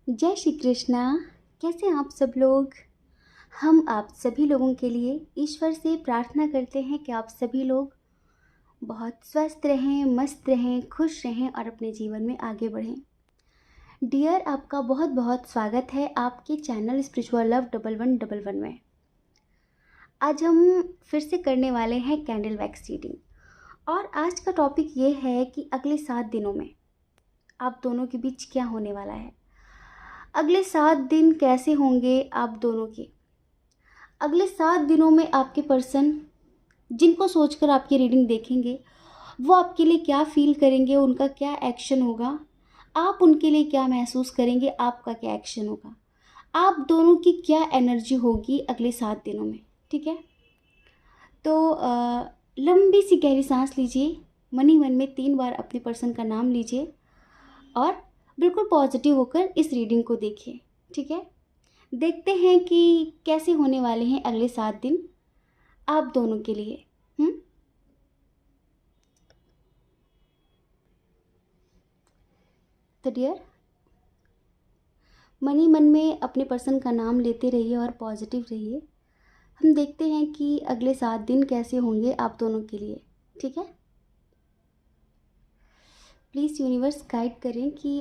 जय श्री कृष्णा। कैसे हैं आप सब लोग। हम आप सभी लोगों के लिए ईश्वर से प्रार्थना करते हैं कि आप सभी लोग बहुत स्वस्थ रहें, मस्त रहें, खुश रहें और अपने जीवन में आगे बढ़ें। डियर, आपका बहुत बहुत स्वागत है आपके चैनल स्पिरिचुअल लव 1111 में। आज हम फिर से करने वाले हैं कैंडल वैक्स रीडिंग और आज का टॉपिक ये है कि अगले 7 दिनों में आप दोनों के बीच क्या होने वाला है। अगले 7 दिन कैसे होंगे आप दोनों के। अगले 7 दिनों में आपके पर्सन जिनको सोचकर आपकी रीडिंग देखेंगे वो आपके लिए क्या फील करेंगे, उनका क्या एक्शन होगा, आप उनके लिए क्या महसूस करेंगे, आपका क्या एक्शन होगा, आप दोनों की क्या एनर्जी होगी अगले 7 दिनों में। ठीक है, तो लंबी सी गहरी सांस लीजिए, मन ही मन में 3 बार अपने पर्सन का नाम लीजिए और बिल्कुल पॉजिटिव होकर इस रीडिंग को देखिए। ठीक है, देखते हैं कि कैसे होने वाले हैं अगले 7 दिन आप दोनों के लिए। तो डियर, मन ही मन में अपने पर्सन का नाम लेते रहिए और पॉजिटिव रहिए। हम देखते हैं कि अगले 7 दिन कैसे होंगे आप दोनों के लिए। ठीक है, प्लीज़ यूनिवर्स गाइड करें कि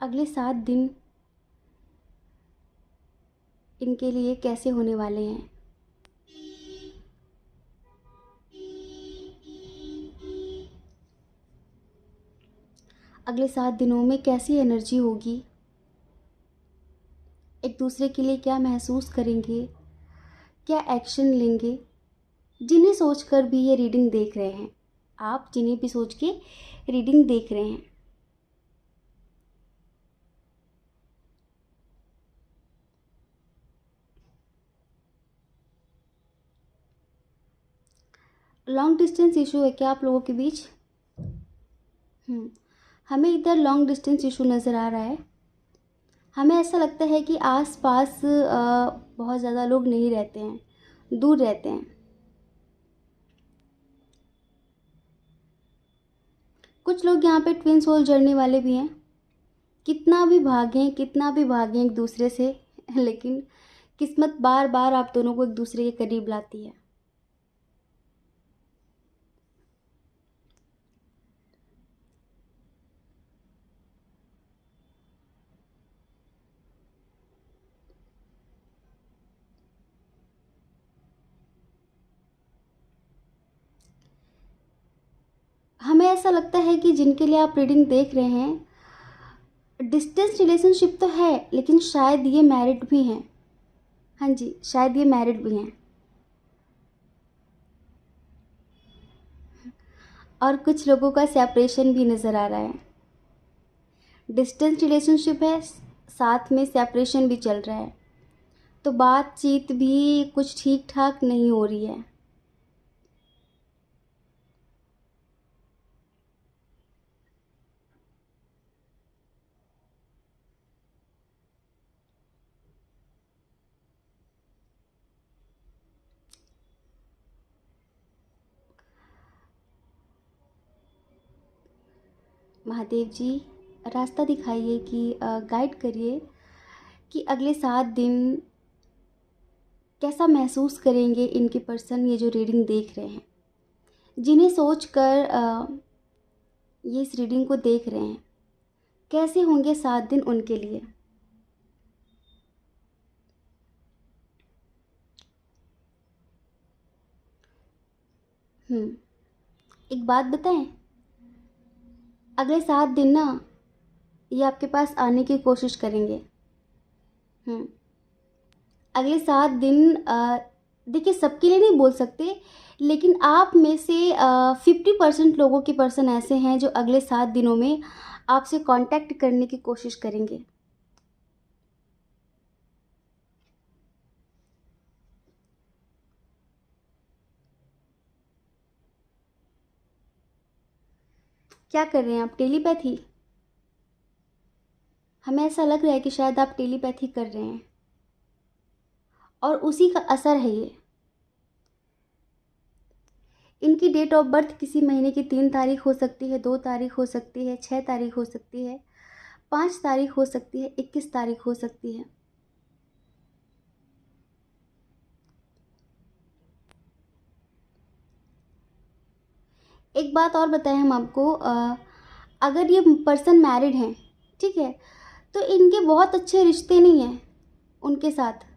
अगले 7 दिन इनके लिए कैसे होने वाले हैं। अगले 7 दिनों में कैसी एनर्जी होगी, एक दूसरे के लिए क्या महसूस करेंगे, क्या एक्शन लेंगे। जिन्हें सोचकर भी ये रीडिंग देख रहे हैं, आप जिन्हें भी सोच के रीडिंग देख रहे हैं, लॉन्ग डिस्टेंस इशू है क्या आप लोगों के बीच। हमें इधर लॉन्ग डिस्टेंस इशू नज़र आ रहा है। हमें ऐसा लगता है कि आस पास बहुत ज़्यादा लोग नहीं रहते हैं, दूर रहते हैं। कुछ लोग यहाँ पे ट्विन सोल जर्नी वाले भी हैं। कितना भी भागें, कितना भी भागें एक दूसरे से, लेकिन किस्मत बार बार आप दोनों को एक दूसरे के करीब लाती है। हमें ऐसा लगता है कि जिनके लिए आप रीडिंग देख रहे हैं, डिस्टेंस रिलेशनशिप तो है लेकिन शायद ये मैरिड भी हैं। हाँ जी, शायद ये मैरिड भी हैं। और कुछ लोगों का सेपरेशन भी नज़र आ रहा है। डिस्टेंस रिलेशनशिप है, साथ में सेपरेशन भी चल रहा है, तो बातचीत भी कुछ ठीक ठाक नहीं हो रही है। महादेव जी, रास्ता दिखाइए कि गाइड करिए कि अगले 7 दिन कैसा महसूस करेंगे इनके पर्सन, ये जो रीडिंग देख रहे हैं, जिन्हें सोचकर ये इस रीडिंग को देख रहे हैं। कैसे होंगे 7 दिन उनके लिए। एक बात बताएं, अगले 7 दिन ना ये आपके पास आने की कोशिश करेंगे। अगले 7 दिन देखिए, सबके लिए नहीं बोल सकते, लेकिन आप में से 50% लोगों के पर्सन ऐसे हैं जो अगले 7 दिनों में आपसे कांटेक्ट करने की कोशिश करेंगे। क्या कर रहे हैं आप, टेलीपैथी। हमें ऐसा लग रहा है कि शायद आप टेलीपैथी कर रहे हैं और उसी का असर है ये। इनकी डेट ऑफ बर्थ किसी महीने की 3 तारीख हो सकती है, 2 तारीख हो सकती है, 6 तारीख हो सकती है, 5 तारीख हो सकती है, 21 तारीख हो सकती है। एक बात और बताएं हम आपको, अगर ये पर्सन मैरिड हैं, ठीक है, तो इनके बहुत अच्छे रिश्ते नहीं हैं उनके साथ।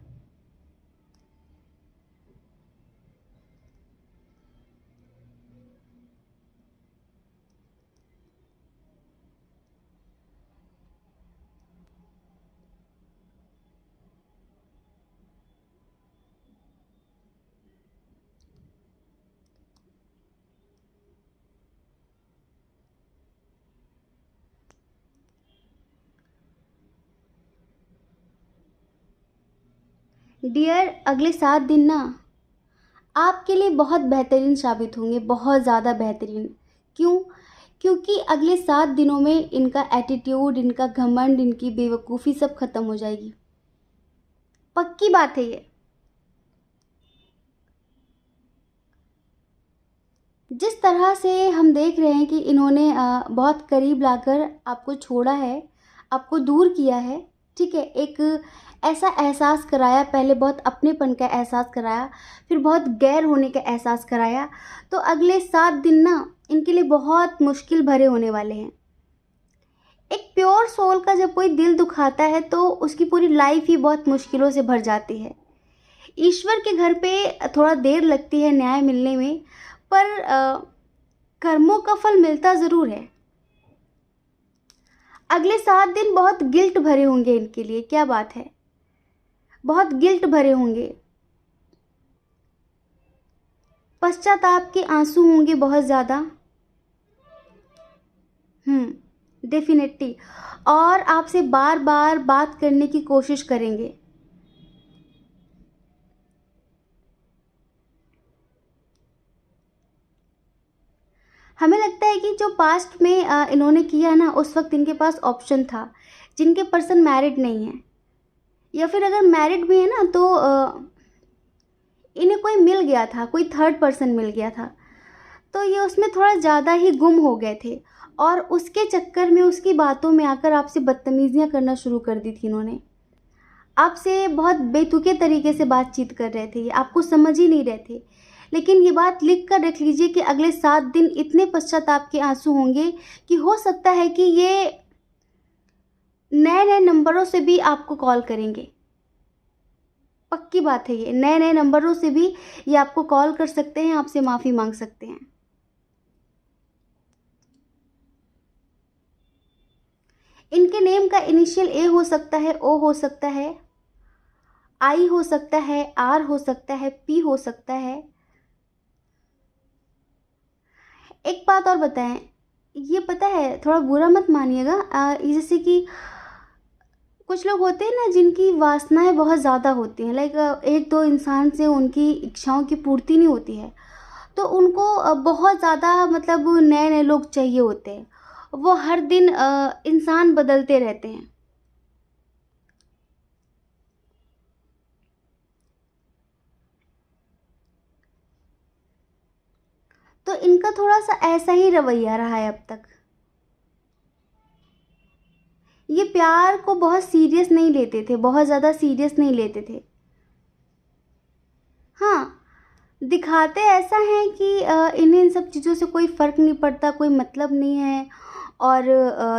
डियर, अगले 7 दिन ना आपके लिए बहुत बेहतरीन साबित होंगे, बहुत ज़्यादा बेहतरीन। क्यों? क्योंकि अगले 7 दिनों में इनका एटीट्यूड, इनका घमंड, इनकी बेवकूफ़ी सब खत्म हो जाएगी। पक्की बात है ये। जिस तरह से हम देख रहे हैं कि इन्होंने बहुत करीब लाकर आपको छोड़ा है, आपको दूर किया है, ठीक है, एक ऐसा एहसास कराया, पहले बहुत अपनेपन का एहसास कराया, फिर बहुत गैर होने का एहसास कराया, तो अगले 7 दिन ना इनके लिए बहुत मुश्किल भरे होने वाले हैं। एक प्योर सोल का जब कोई दिल दुखाता है तो उसकी पूरी लाइफ ही बहुत मुश्किलों से भर जाती है। ईश्वर के घर पे थोड़ा देर लगती है न्याय मिलने में, पर कर्मों का फल मिलता ज़रूर है। अगले 7 दिन बहुत गिल्ट भरे होंगे इनके लिए, क्या बात है, बहुत गिल्ट भरे होंगे, पश्चाताप के आंसू होंगे बहुत ज़्यादा। डेफिनेटली। और आपसे बार बार बात करने की कोशिश करेंगे। हमें लगता है कि जो पास्ट में इन्होंने किया ना, उस वक्त इनके पास ऑप्शन था। जिनके पर्सन मैरिड नहीं है, या फिर अगर मैरिड भी है ना, तो इन्हें कोई मिल गया था, कोई थर्ड पर्सन मिल गया था, तो ये उसमें थोड़ा ज़्यादा ही गुम हो गए थे, और उसके चक्कर में, उसकी बातों में आकर आपसे बदतमीज़ियाँ करना शुरू कर दी थी इन्होंने। आपसे बहुत बेतुके तरीके से बातचीत कर रहे थे, ये आपको समझ ही नहीं रहे थे। लेकिन ये बात लिख कर रख लीजिए कि अगले 7 दिन इतने पश्चाताप के आंसू होंगे कि हो सकता है कि ये नए नए नंबरों से भी आपको कॉल करेंगे। पक्की बात है ये, नए नए नंबरों से भी ये आपको कॉल कर सकते हैं, आपसे माफ़ी मांग सकते हैं। इनके नेम का इनिशियल ए हो सकता है, ओ हो सकता है, आई हो सकता है, आर हो सकता है, पी हो सकता है। एक बात और बताएं, ये पता है, थोड़ा बुरा मत मानिएगा, ये जैसे कि कुछ लोग होते हैं ना जिनकी वासनाएं बहुत ज़्यादा होती हैं, लाइक एक दो इंसान से उनकी इच्छाओं की पूर्ति नहीं होती है, तो उनको बहुत ज़्यादा मतलब नए नए लोग चाहिए होते हैं। वो हर दिन इंसान बदलते रहते हैं। तो इनका थोड़ा सा ऐसा ही रवैया रहा है अब तक। ये प्यार को बहुत सीरियस नहीं लेते थे, बहुत ज़्यादा सीरियस नहीं लेते थे। हाँ, दिखाते ऐसा है कि इन्हें इन सब चीज़ों से कोई फ़र्क नहीं पड़ता, कोई मतलब नहीं है, और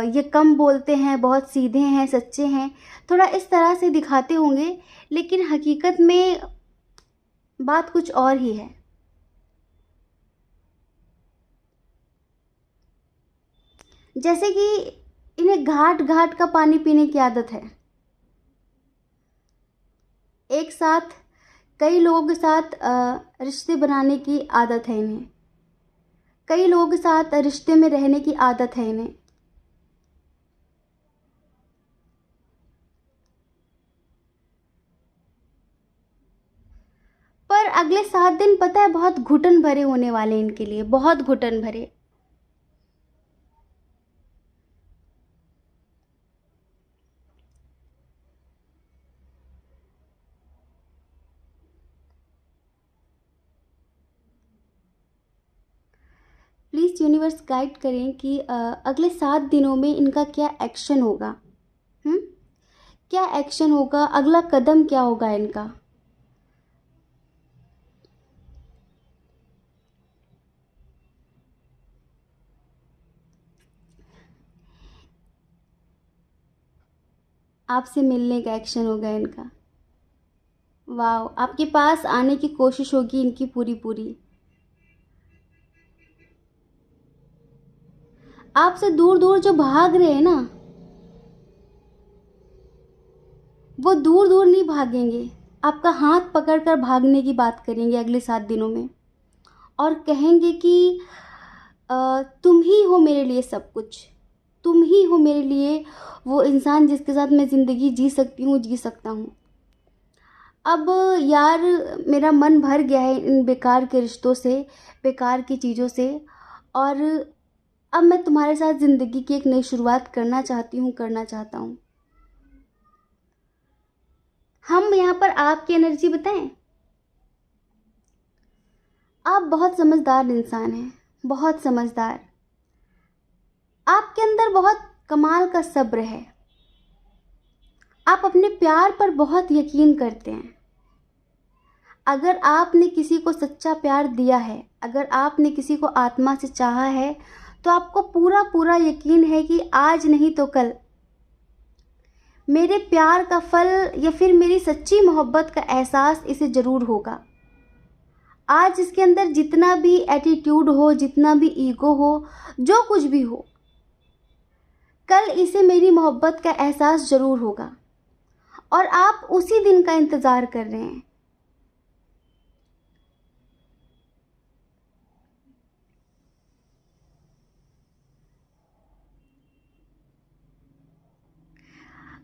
ये कम बोलते हैं, बहुत सीधे हैं, सच्चे हैं, थोड़ा इस तरह से दिखाते होंगे, लेकिन हकीकत में बात कुछ और ही है। जैसे कि इन्हें घाट घाट का पानी पीने की आदत है। एक साथ कई लोगों के साथ रिश्ते बनाने की आदत है इन्हें, कई लोगों के साथ रिश्ते में रहने की आदत है इन्हें। पर अगले 7 दिन पता है बहुत घुटन भरे होने वाले हैं इनके लिए, बहुत घुटन भरे। प्लीज़ यूनिवर्स गाइड करें कि अगले 7 दिनों में इनका क्या एक्शन होगा। क्या एक्शन होगा, अगला कदम क्या होगा इनका? आपसे मिलने का एक्शन होगा इनका। वाह, आपके पास आने की कोशिश होगी इनकी पूरी पूरी। आपसे दूर दूर जो भाग रहे हैं ना, वो दूर दूर नहीं भागेंगे, आपका हाथ पकड़कर भागने की बात करेंगे अगले 7 दिनों में। और कहेंगे कि तुम ही हो मेरे लिए सब कुछ, तुम ही हो मेरे लिए वो इंसान जिसके साथ मैं ज़िंदगी जी सकती हूँ, जी सकता हूँ। अब यार, मेरा मन भर गया है इन बेकार के रिश्तों से, बेकार की चीज़ों से। और अब मैं तुम्हारे साथ ज़िंदगी की एक नई शुरुआत करना चाहती हूँ, करना चाहता हूँ। हम यहाँ पर आपकी एनर्जी बताएं। आप बहुत समझदार इंसान हैं, बहुत समझदार। आपके अंदर बहुत कमाल का सब्र है। आप अपने प्यार पर बहुत यकीन करते हैं। अगर आपने किसी को सच्चा प्यार दिया है, अगर आपने किसी को आत्मा से चाहा है, तो आपको पूरा पूरा यकीन है कि आज नहीं तो कल मेरे प्यार का फल या फिर मेरी सच्ची मोहब्बत का एहसास इसे ज़रूर होगा। आज इसके अंदर जितना भी एटीट्यूड हो, जितना भी ईगो हो, जो कुछ भी हो, कल इसे मेरी मोहब्बत का एहसास ज़रूर होगा। और आप उसी दिन का इंतज़ार कर रहे हैं।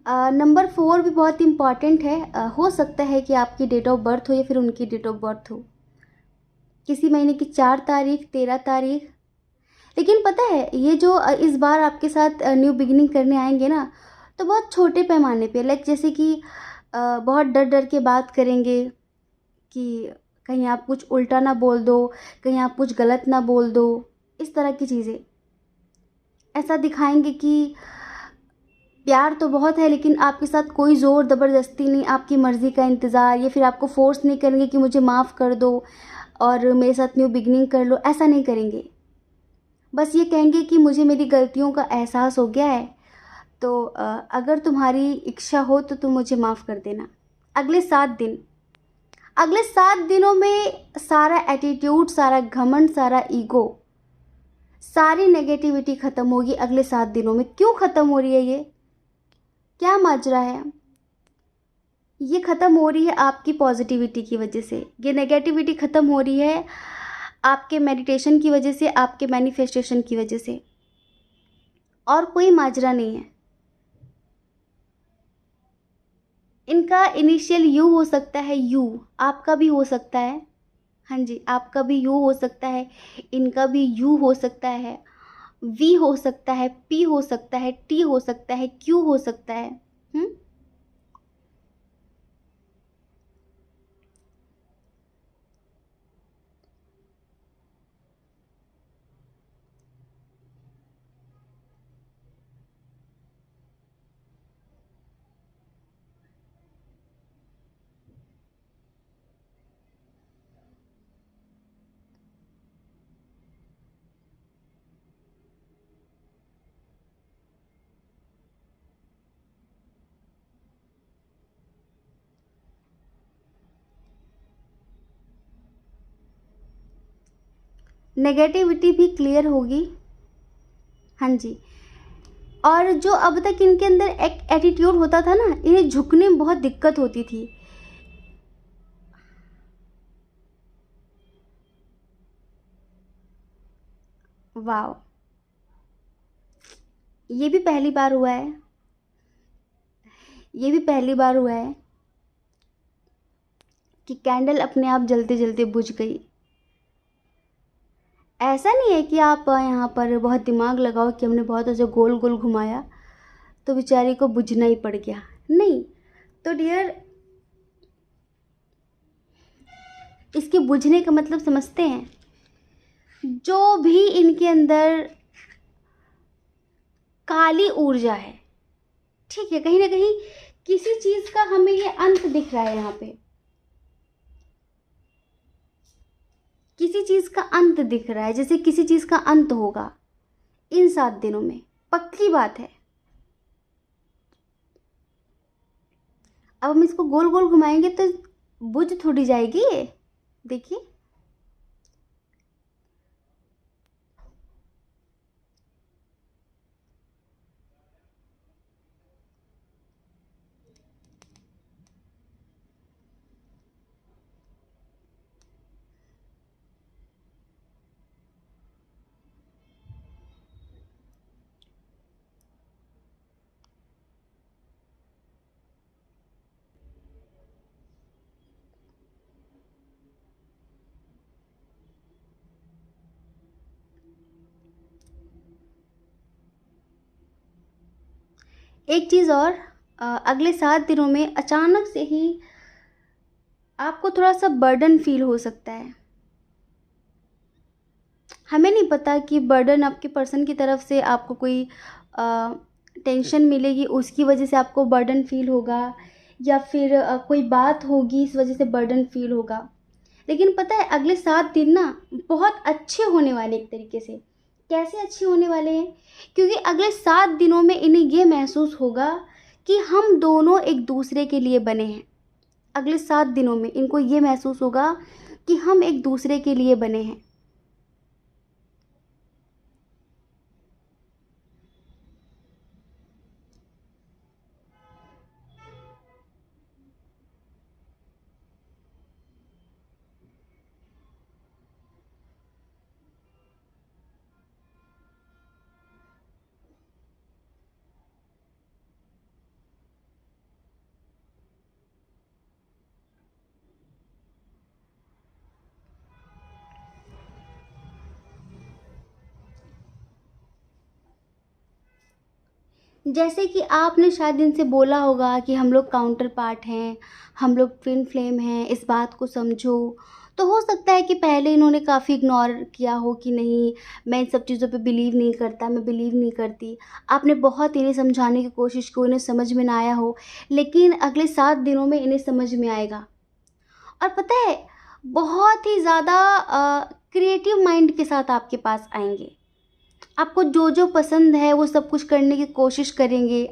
नंबर 4 भी बहुत इम्पॉर्टेंट है। हो सकता है कि आपकी डेट ऑफ बर्थ हो या फिर उनकी डेट ऑफ बर्थ हो, किसी महीने की 4 तारीख, 13 तारीख। लेकिन पता है, ये जो इस बार आपके साथ न्यू बिगिनिंग करने आएंगे ना, तो बहुत छोटे पैमाने पे, लाइक जैसे कि बहुत डर डर के बात करेंगे कि कहीं आप कुछ उल्टा ना बोल दो, कहीं आप कुछ गलत ना बोल दो, इस तरह की चीज़ें। ऐसा दिखाएंगे कि प्यार तो बहुत है, लेकिन आपके साथ कोई ज़ोर ज़बरदस्ती नहीं, आपकी मर्ज़ी का इंतज़ार, या फिर आपको फ़ोर्स नहीं करेंगे कि मुझे माफ़ कर दो और मेरे साथ न्यू बिगनिंग कर लो, ऐसा नहीं करेंगे। बस ये कहेंगे कि मुझे मेरी गलतियों का एहसास हो गया है, तो अगर तुम्हारी इच्छा हो तो तुम मुझे माफ़ कर देना। अगले 7 दिन, अगले 7 दिनों में सारा एटीट्यूड, सारा घमंड, सारा ईगो, सारी नेगेटिविटी ख़त्म होगी अगले 7 दिनों में। क्यों ख़त्म हो रही है ये? क्या माजरा है? ये ख़त्म हो रही है आपकी पॉजिटिविटी की वजह से। ये नेगेटिविटी ख़त्म हो रही है आपके मेडिटेशन की वजह से, आपके मैनिफेस्टेशन की वजह से। और कोई माजरा नहीं है। इनका इनिशियल यू हो सकता है, यू आपका भी हो सकता है। हाँ जी, आपका भी यू हो सकता है, इनका भी यू हो सकता है, वी हो सकता है, पी हो सकता है, टी हो सकता है, क्यू हो सकता है। हम्म। नेगेटिविटी भी क्लियर होगी। हाँ जी। और जो अब तक इनके अंदर एक एटीट्यूड होता था ना, इन्हें झुकने में बहुत दिक्कत होती थी। वाह, ये भी पहली बार हुआ है, ये भी पहली बार हुआ है कि कैंडल अपने आप जलते जलते बुझ गई। ऐसा नहीं है कि आप यहाँ पर बहुत दिमाग लगाओ कि हमने बहुत ऐसे गोल गोल घुमाया तो बेचारी को बुझना ही पड़ गया, नहीं। तो डियर, इसके बुझने का मतलब समझते हैं? जो भी इनके अंदर काली ऊर्जा है, ठीक है, कहीं ना कहीं किसी चीज़ का हमें ये अंत दिख रहा है यहाँ पे, किसी चीज़ का अंत दिख रहा है, जैसे किसी चीज़ का अंत होगा इन 7 दिनों में, पक्की बात है। अब हम इसको गोल गोल घुमाएंगे तो बुझ थोड़ी जाएगी ये, देखिए। एक चीज़ और, अगले 7 दिनों में अचानक से ही आपको थोड़ा सा बर्डन फील हो सकता है। हमें नहीं पता कि बर्डन आपके पर्सन की तरफ से आपको कोई टेंशन मिलेगी, उसकी वजह से आपको बर्डन फील होगा, या फिर कोई बात होगी इस वजह से बर्डन फील होगा। लेकिन पता है अगले 7 दिन ना बहुत अच्छे होने वाले, एक तरीके से। कैसे अच्छे होने वाले हैं? क्योंकि अगले 7 दिनों में इन्हें ये महसूस होगा कि हम दोनों एक दूसरे के लिए बने हैं। अगले 7 दिनों में इनको ये महसूस होगा कि हम एक दूसरे के लिए बने हैं। जैसे कि आपने शायद इनसे बोला होगा कि हम लोग काउंटर पार्ट हैं, हम लोग ट्विन फ्लेम हैं, इस बात को समझो। तो हो सकता है कि पहले इन्होंने काफ़ी इग्नोर किया हो कि नहीं, मैं इन सब चीज़ों पे बिलीव नहीं करता, मैं बिलीव नहीं करती। आपने बहुत इन्हें समझाने की कोशिश की, इन्हें समझ में ना आया हो, लेकिन अगले 7 दिनों में इन्हें समझ में आएगा। और पता है, बहुत ही ज़्यादा क्रिएटिव माइंड के साथ आपके पास आएंगे। आपको जो जो पसंद है वो सब कुछ करने की कोशिश करेंगे।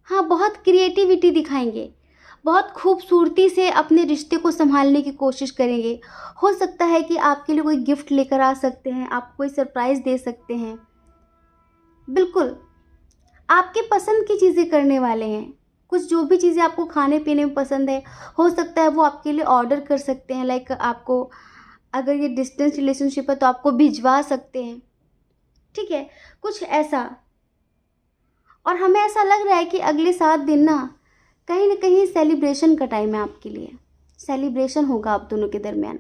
हाँ, बहुत क्रिएटिविटी दिखाएंगे, बहुत खूबसूरती से अपने रिश्ते को संभालने की कोशिश करेंगे। हो सकता है कि आपके लिए कोई गिफ्ट लेकर आ सकते हैं, आपको कोई सरप्राइज़ दे सकते हैं। बिल्कुल, आपके पसंद की चीज़ें करने वाले हैं। कुछ जो भी चीज़ें आपको खाने पीने में पसंद है, हो सकता है वो आपके लिए ऑर्डर कर सकते हैं। लाइक आपको, अगर ये डिस्टेंस रिलेशनशिप है तो आपको भिजवा सकते हैं, ठीक है, कुछ ऐसा। और हमें ऐसा लग रहा है कि अगले 7 दिन ना कहीं सेलिब्रेशन का टाइम है आपके लिए। सेलिब्रेशन होगा आप दोनों के दरमियान।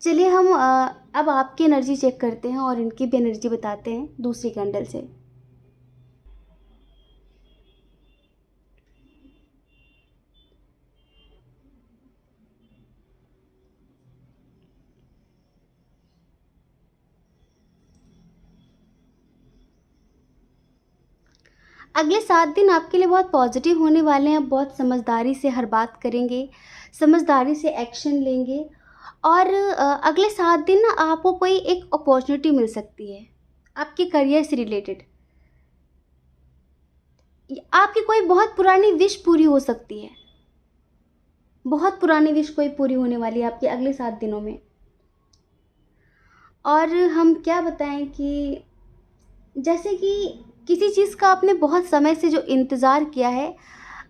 चलिए हम अब आपकी एनर्जी चेक करते हैं और इनकी भी एनर्जी बताते हैं दूसरी कैंडल से। अगले 7 दिन आपके लिए बहुत पॉजिटिव होने वाले हैं। बहुत समझदारी से हर बात करेंगे, समझदारी से एक्शन लेंगे। और अगले 7 दिन ना आपको कोई एक अपॉर्चुनिटी मिल सकती है आपके करियर से रिलेटेड। आपकी कोई बहुत पुरानी विश पूरी हो सकती है। बहुत पुरानी विश कोई पूरी होने वाली है आपके अगले 7 दिनों में। और हम क्या बताएं कि जैसे कि किसी चीज़ का आपने बहुत समय से जो इंतज़ार किया है,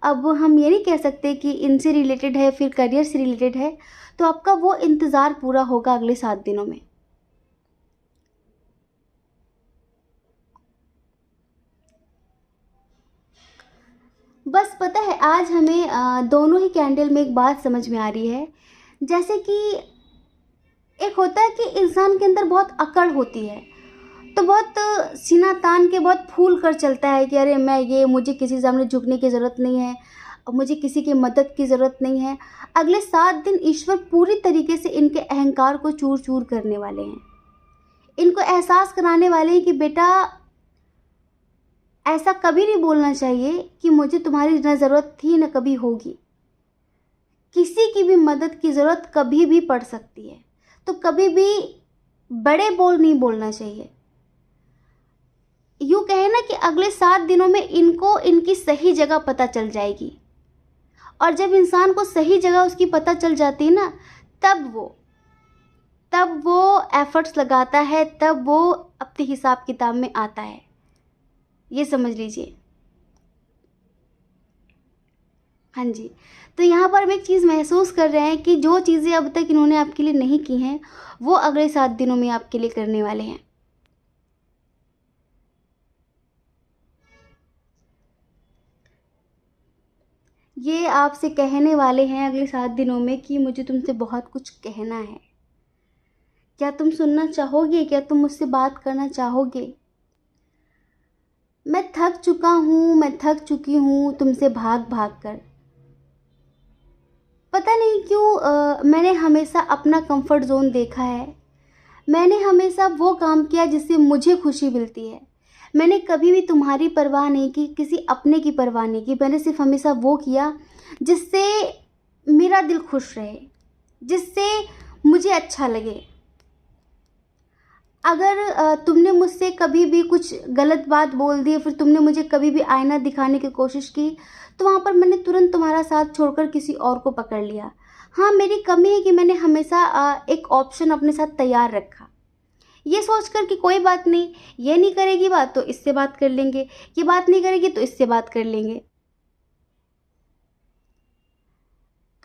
अब हम ये नहीं कह सकते कि इनसे रिलेटेड है, फिर करियर से रिलेटेड है, तो आपका वो इंतज़ार पूरा होगा अगले 7 दिनों में। बस पता है आज हमें दोनों ही कैंडल में एक बात समझ में आ रही है। जैसे कि एक होता है कि इंसान के अंदर बहुत अकड़ होती है, तो बहुत सीना तान के बहुत फूल कर चलता है कि अरे मैं ये, मुझे किसी के सामने झुकने की ज़रूरत नहीं है, मुझे किसी की मदद की ज़रूरत नहीं है। अगले 7 दिन ईश्वर पूरी तरीके से इनके अहंकार को चूर चूर करने वाले हैं। इनको एहसास कराने वाले हैं कि बेटा, ऐसा कभी नहीं बोलना चाहिए कि मुझे तुम्हारी ना ज़रूरत थी ना कभी होगी। किसी की भी मदद की ज़रूरत कभी भी पड़ सकती है, तो कभी भी बड़े बोल नहीं बोलना चाहिए। यूँ कहें ना कि अगले 7 दिनों में इनको इनकी सही जगह पता चल जाएगी, और जब इंसान को सही जगह उसकी पता चल जाती है ना, तब वो एफ़र्ट्स लगाता है, तब वो अपने हिसाब किताब में आता है। ये समझ लीजिए। हाँ जी, तो यहाँ पर हम एक चीज़ महसूस कर रहे हैं कि जो चीज़ें अब तक इन्होंने आपके लिए नहीं की हैं, वो अगले 7 दिनों में आपके लिए करने वाले हैं। ये आपसे कहने वाले हैं अगले 7 दिनों में कि मुझे तुमसे बहुत कुछ कहना है। क्या तुम सुनना चाहोगे? क्या तुम मुझसे बात करना चाहोगे? मैं थक चुका हूँ, मैं थक चुकी हूँ तुमसे भाग-भाग कर। पता नहीं क्यों मैंने हमेशा अपना कंफर्ट ज़ोन देखा है। मैंने हमेशा वो काम किया जिससे मुझे खुशी मिलती है। मैंने कभी भी तुम्हारी परवाह नहीं की, किसी अपने की परवाह नहीं की। मैंने सिर्फ़ हमेशा वो किया जिससे मेरा दिल खुश रहे, जिससे मुझे अच्छा लगे। अगर तुमने मुझसे कभी भी कुछ गलत बात बोल दी, फिर तुमने मुझे कभी भी आईना दिखाने की कोशिश की, तो वहाँ पर मैंने तुरंत तुम्हारा साथ छोड़कर किसी और को पकड़ लिया। हाँ, मेरी कमी है कि मैंने हमेशा एक ऑप्शन अपने साथ तैयार रखा। ये सोचकर कि कोई बात नहीं, ये नहीं करेगी बात तो इससे बात कर लेंगे, ये बात नहीं करेगी तो इससे बात कर लेंगे।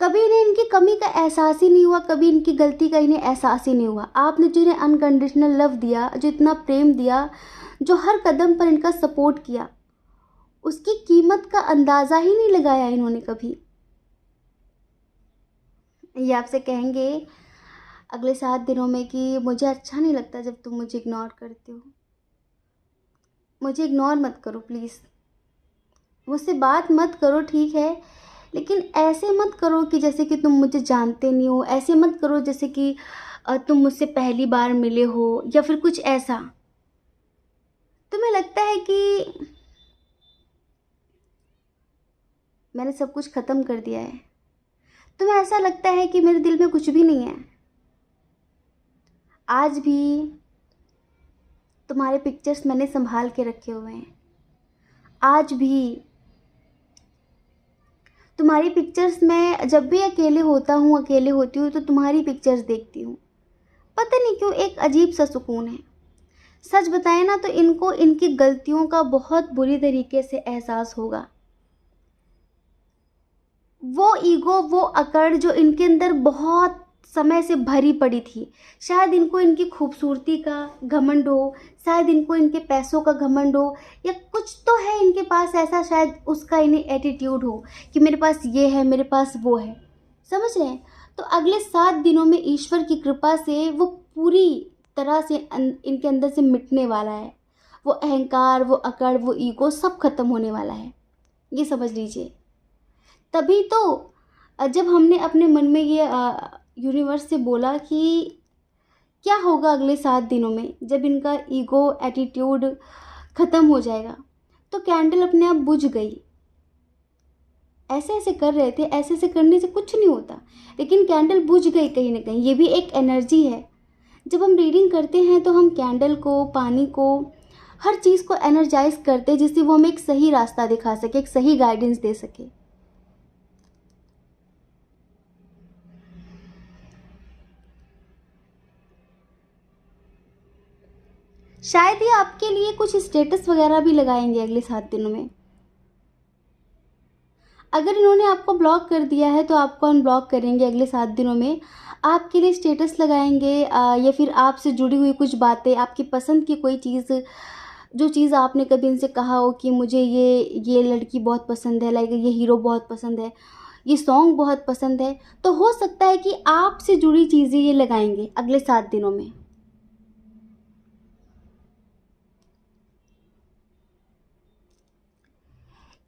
कभी इन्हें इनकी कमी का एहसास ही नहीं हुआ, कभी इनकी गलती का इन्हें एहसास ही नहीं हुआ। आपने जो इन्हें अनकंडीशनल लव दिया, जो इतना प्रेम दिया, जो हर कदम पर इनका सपोर्ट किया, उसकी कीमत का अंदाज़ा ही नहीं लगाया इन्होंने कभी। ये आपसे कहेंगे अगले 7 दिनों में कि मुझे अच्छा नहीं लगता जब तुम मुझे इग्नोर करते हो। मुझे इग्नोर मत करो प्लीज़। मुझसे बात मत करो ठीक है, लेकिन ऐसे मत करो कि जैसे कि तुम मुझे जानते नहीं हो। ऐसे मत करो जैसे कि तुम मुझसे पहली बार मिले हो या फिर कुछ ऐसा। तुम्हें लगता है कि मैंने सब कुछ ख़त्म कर दिया है। तुम्हें ऐसा लगता है कि मेरे दिल में कुछ भी नहीं है। आज भी तुम्हारे पिक्चर्स मैंने संभाल के रखे हुए हैं। आज भी तुम्हारी पिक्चर्स मैं जब भी अकेले होता हूँ, अकेले होती हूँ, तो तुम्हारी पिक्चर्स देखती हूँ। पता नहीं क्यों एक अजीब सा सुकून है। सच बताएं ना तो इनको इनकी गलतियों का बहुत बुरी तरीके से एहसास होगा। वो ईगो, वो अकड़ जो इनके अंदर बहुत समय से भरी पड़ी थी, शायद इनको इनकी खूबसूरती का घमंड हो, शायद इनको इनके पैसों का घमंड हो, या कुछ तो है इनके पास ऐसा, शायद उसका इन्हें एटीट्यूड हो कि मेरे पास ये है, मेरे पास वो है। समझ रहे हैं? तो अगले 7 दिनों में ईश्वर की कृपा से वो पूरी तरह से इनके अंदर से मिटने वाला है। वो अहंकार, वो अकड़, वो ईगो सब खत्म होने वाला है। ये समझ लीजिए। तभी तो जब हमने अपने मन में ये यूनिवर्स से बोला कि क्या होगा अगले 7 दिनों में जब इनका ईगो एटीट्यूड ख़त्म हो जाएगा, तो कैंडल अपने आप बुझ गई। ऐसे ऐसे कर रहे थे, ऐसे ऐसे करने से कुछ नहीं होता, लेकिन कैंडल बुझ गई कहीं ना कहीं। ये भी एक एनर्जी है। जब हम रीडिंग करते हैं तो हम कैंडल को, पानी को, हर चीज़ को एनर्जाइज करते हैं जिससे वो हमें एक सही रास्ता दिखा सके, एक सही गाइडेंस दे सके। शायद ये आपके लिए कुछ स्टेटस वगैरह भी लगाएंगे अगले 7 दिनों में। अगर इन्होंने आपको ब्लॉक कर दिया है तो आपको अनब्लॉक करेंगे अगले 7 दिनों में। आपके लिए स्टेटस लगाएंगे, या फिर आपसे जुड़ी हुई कुछ बातें, आपकी पसंद की कोई चीज़, जो चीज़ आपने कभी इनसे कहा हो कि मुझे ये लड़की बहुत पसंद है, लाइक ये हीरो बहुत पसंद है, ये सॉन्ग बहुत पसंद है, तो हो सकता है कि आपसे जुड़ी चीज़ें ये लगाएंगे अगले 7 दिनों में।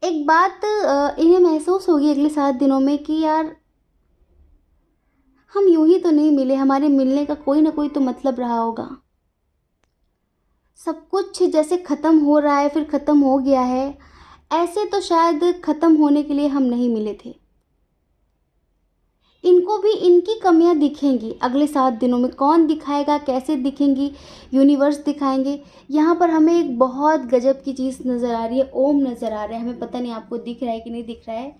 एक बात इन्हें महसूस होगी अगले 7 दिनों में कि यार हम यूं ही तो नहीं मिले, हमारे मिलने का कोई ना कोई तो मतलब रहा होगा। सब कुछ जैसे ख़त्म हो रहा है फिर ख़त्म हो गया है, ऐसे तो शायद ख़त्म होने के लिए हम नहीं मिले थे। इनको भी इनकी कमियां दिखेंगी अगले 7 दिनों में। कौन दिखाएगा, कैसे दिखेंगी, यूनिवर्स दिखाएंगे। यहाँ पर हमें एक बहुत गजब की चीज़ नज़र आ रही है, ओम नज़र आ रहा है। हमें पता नहीं आपको दिख रहा है कि नहीं दिख रहा है।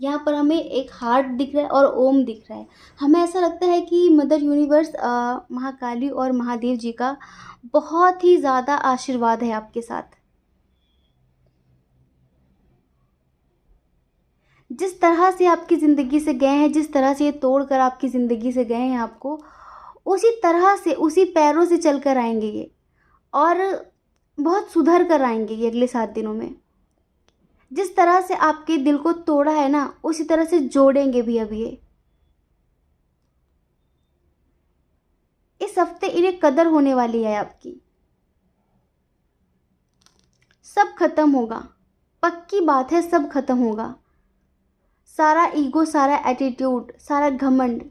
यहाँ पर हमें एक हार्ट दिख रहा है और ओम दिख रहा है। हमें ऐसा लगता है कि मदर यूनिवर्स, महाकाली और महादेव जी का बहुत ही ज़्यादा आशीर्वाद है आपके साथ। जिस तरह से आपकी ज़िंदगी से गए हैं, जिस तरह से ये तोड़ कर आपकी ज़िंदगी से गए हैं आपको, उसी तरह से, उसी पैरों से चल कर आएँगे ये, और बहुत सुधर कर आएँगे ये अगले 7 दिनों में। जिस तरह से आपके दिल को तोड़ा है ना, उसी तरह से जोड़ेंगे भी अब ये। इस हफ्ते इन्हें कदर होने वाली है आपकी। सब खत्म होगा, पक्की बात है, सब खत्म होगा। सारा ईगो, सारा एटीट्यूड, सारा घमंड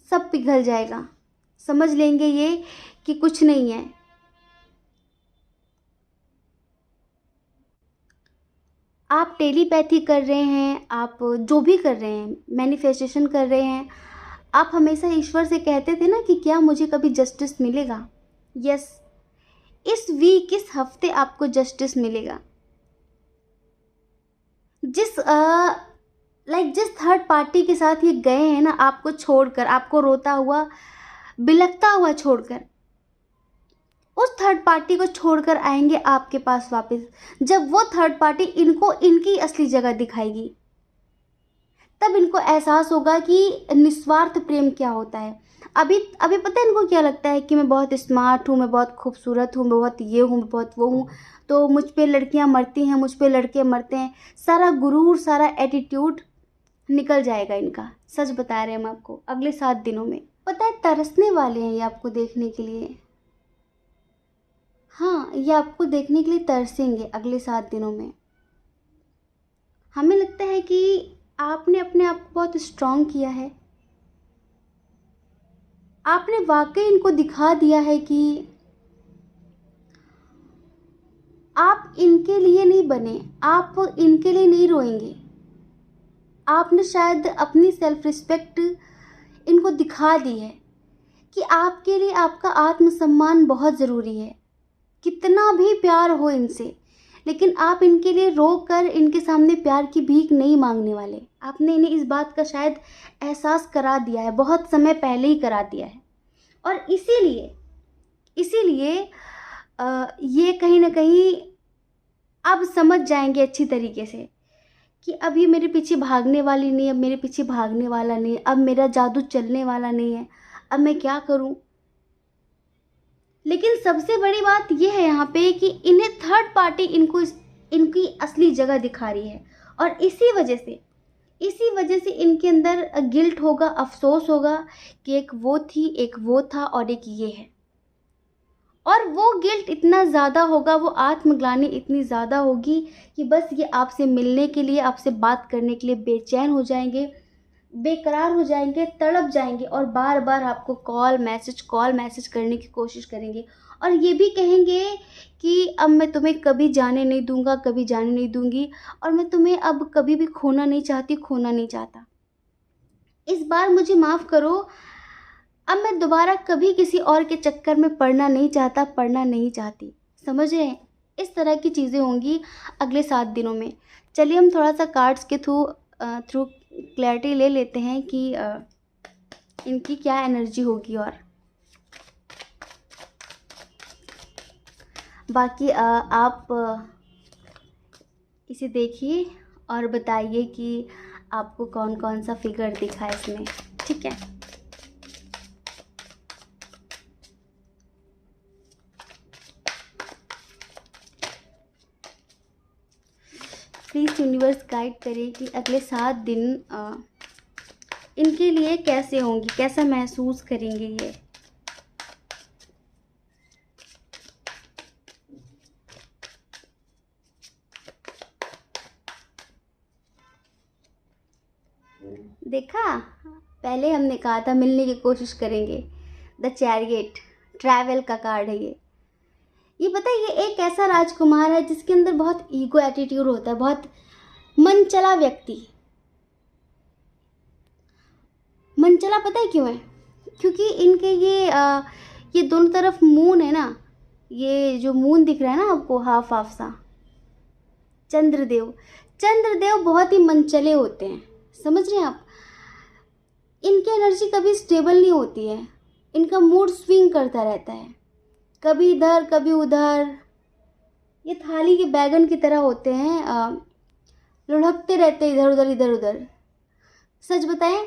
सब पिघल जाएगा। समझ लेंगे ये कि कुछ नहीं है। आप टेलीपैथी कर रहे हैं, आप जो भी कर रहे हैं, मैनिफेस्टेशन कर रहे हैं, आप हमेशा ईश्वर से कहते थे ना कि क्या मुझे कभी जस्टिस मिलेगा। यस, इस वीक, इस हफ्ते आपको जस्टिस मिलेगा। जिस जिस थर्ड पार्टी के साथ ये गए हैं ना आपको छोड़कर, आपको रोता हुआ, बिलखता हुआ छोड़कर, उस थर्ड पार्टी को छोड़कर आएंगे आपके पास वापस। जब वो थर्ड पार्टी इनको इनकी असली जगह दिखाएगी, तब इनको एहसास होगा कि निस्वार्थ प्रेम क्या होता है। अभी अभी पता है इनको क्या लगता है कि मैं बहुत स्मार्ट हूँ, मैं बहुत खूबसूरत हूँ, मैं बहुत ये हूँ, मैं बहुत वो हूँ, तो मुझ पे लड़कियाँ मरती हैं, मुझ पे लड़के मरते हैं। सारा गुरूर, सारा एटीट्यूड निकल जाएगा इनका। सच बता रहे हैं हम आपको, अगले 7 दिनों में। पता है तरसने वाले हैं ये आपको देखने के लिए। हाँ, ये आपको देखने के लिए तरसेंगे अगले 7 दिनों में। हमें लगता है कि आपने अपने आप को बहुत स्ट्रांग किया है। आपने वाकई इनको दिखा दिया है कि आप इनके लिए नहीं बने, आप इनके लिए नहीं रोएंगे। आपने शायद अपनी सेल्फ रिस्पेक्ट इनको दिखा दी है कि आपके लिए आपका आत्मसम्मान बहुत ज़रूरी है। कितना भी प्यार हो इनसे, लेकिन आप इनके लिए रो कर इनके सामने प्यार की भीख नहीं मांगने वाले। आपने इन्हें इस बात का शायद एहसास करा दिया है, बहुत समय पहले ही करा दिया है। और इसीलिए इसीलिए ये कहीं ना कहीं अब समझ जाएंगे अच्छी तरीके से कि अब ये मेरे पीछे भागने वाली नहीं है, अब मेरे पीछे भागने वाला नहीं है, अब मेरा जादू चलने वाला नहीं है, अब मैं क्या करूं। लेकिन सबसे बड़ी बात यह है यहाँ पे कि इन्हें थर्ड पार्टी इनको इनकी असली जगह दिखा रही है, और इसी वजह से इनके अंदर गिल्ट होगा, अफसोस होगा कि एक वो थी, एक वो था, और एक ये है। और वो गिल्ट इतना ज़्यादा होगा, वो आत्मग्लानि इतनी ज़्यादा होगी कि बस ये आपसे मिलने के लिए, आपसे बात करने के लिए बेचैन हो जाएंगे, बेकरार हो जाएंगे, तड़प जाएंगे, और बार बार आपको कॉल मैसेज करने की कोशिश करेंगे। और ये भी कहेंगे कि अब मैं तुम्हें कभी जाने नहीं दूंगा, कभी जाने नहीं दूंगी, और मैं तुम्हें अब कभी भी खोना नहीं चाहती, खोना नहीं चाहता। इस बार मुझे माफ़ करो, अब मैं दोबारा कभी किसी और के चक्कर में पड़ना नहीं चाहता, पड़ना नहीं चाहती। समझ रहे हैं? इस तरह की चीज़ें होंगी अगले 7 दिनों में। चलिए हम थोड़ा सा कार्ड्स के थ्रू क्लैरिटी ले लेते हैं कि इनकी क्या एनर्जी होगी। और बाकी आप इसे देखिए और बताइए कि आपको कौन कौन सा फिगर दिखा है इसमें। ठीक है, प्लीज़ यूनिवर्स गाइड करें कि अगले 7 दिन इनके लिए कैसे होंगी, कैसा महसूस करेंगे ये। देखा, पहले हमने कहा था मिलने की कोशिश करेंगे। द चैरियट, ट्रैवल का कार्ड है ये। ये पता है, ये एक ऐसा राजकुमार है जिसके अंदर बहुत ईगो एटीट्यूड होता है, बहुत मनचला व्यक्ति। मनचला पता है क्यों है? क्योंकि इनके ये दोनों तरफ मून है ना, ये जो मून दिख रहा है ना आपको, हाफ हाफ सा, चंद्रदेव। चंद्रदेव बहुत ही मनचले होते हैं, समझ रहे हैं आप? इनकी एनर्जी कभी स्टेबल नहीं होती है, इनका मूड स्विंग करता रहता है, कभी इधर कभी उधर। ये थाली के बैगन की तरह होते हैं, लुढ़कते रहते हैं इधर उधर इधर उधर। सच बताएं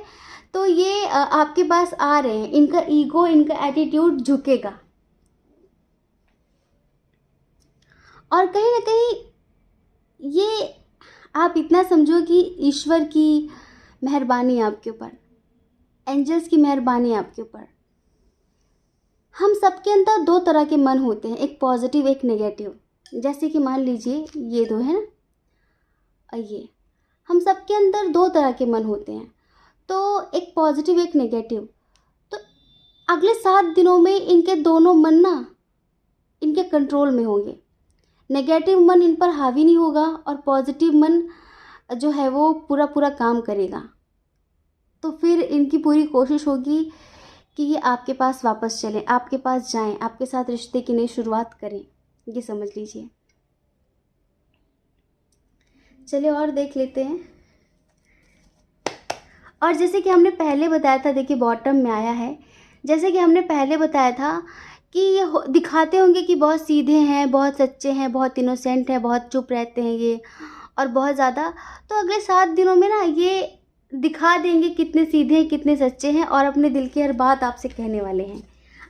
तो ये आपके पास आ रहे हैं, इनका ईगो, इनका एटीट्यूड झुकेगा। और कहीं ना कहीं ये आप इतना समझो कि ईश्वर की मेहरबानी है आपके ऊपर, एंजल्स की मेहरबानी है आपके ऊपर। हम सबके अंदर दो तरह के मन होते हैं, एक पॉजिटिव एक नेगेटिव। जैसे कि मान लीजिए ये दो है ना, और ये, हम सबके अंदर दो तरह के मन होते हैं, तो एक पॉजिटिव एक नेगेटिव। तो अगले 7 दिनों में इनके दोनों मन ना इनके कंट्रोल में होंगे। नेगेटिव मन इन पर हावी नहीं होगा और पॉजिटिव मन जो है वो पूरा पूरा काम करेगा। तो फिर इनकी पूरी कोशिश होगी कि ये आपके पास वापस चलें, आपके पास जाएं, आपके साथ रिश्ते की नई शुरुआत करें। ये समझ लीजिए। चलिए और देख लेते हैं। और जैसे कि हमने पहले बताया था, देखिए बॉटम में आया है, जैसे कि हमने पहले बताया था कि ये दिखाते होंगे कि बहुत सीधे हैं, बहुत सच्चे हैं, बहुत इनोसेंट हैं, बहुत चुप रहते हैं ये, और बहुत ज़्यादा। तो अगले 7 दिनों में ना ये दिखा देंगे कितने सीधे हैं, कितने सच्चे हैं, और अपने दिल की हर बात आपसे कहने वाले हैं।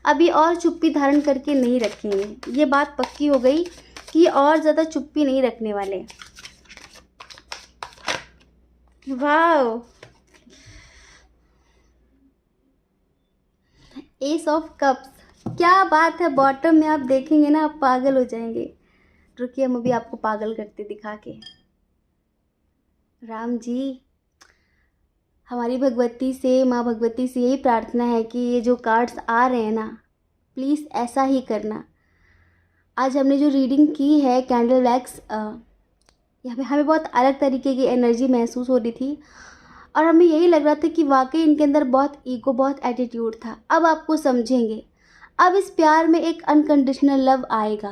अभी और चुप्पी धारण करके नहीं रखेंगे, ये बात पक्की हो गई कि और ज़्यादा चुप्पी नहीं रखने वाले। वाह, एस ऑफ कप्स, क्या बात है। बॉटम में आप देखेंगे ना, आप पागल हो जाएंगे। रुकिए, हम अभी आपको पागल करते दिखा के। राम जी, हमारी भगवती से, माँ भगवती से यही प्रार्थना है कि ये जो कार्ड्स आ रहे हैं ना, प्लीज़ ऐसा ही करना। आज हमने जो रीडिंग की है कैंडल वैक्स, हमें बहुत अलग तरीके की एनर्जी महसूस हो रही थी, और हमें यही लग रहा था कि वाकई इनके अंदर बहुत ईगो, बहुत एटीट्यूड था। अब आपको समझेंगे, अब इस प्यार में एक अनकंडीशनल लव आएगा।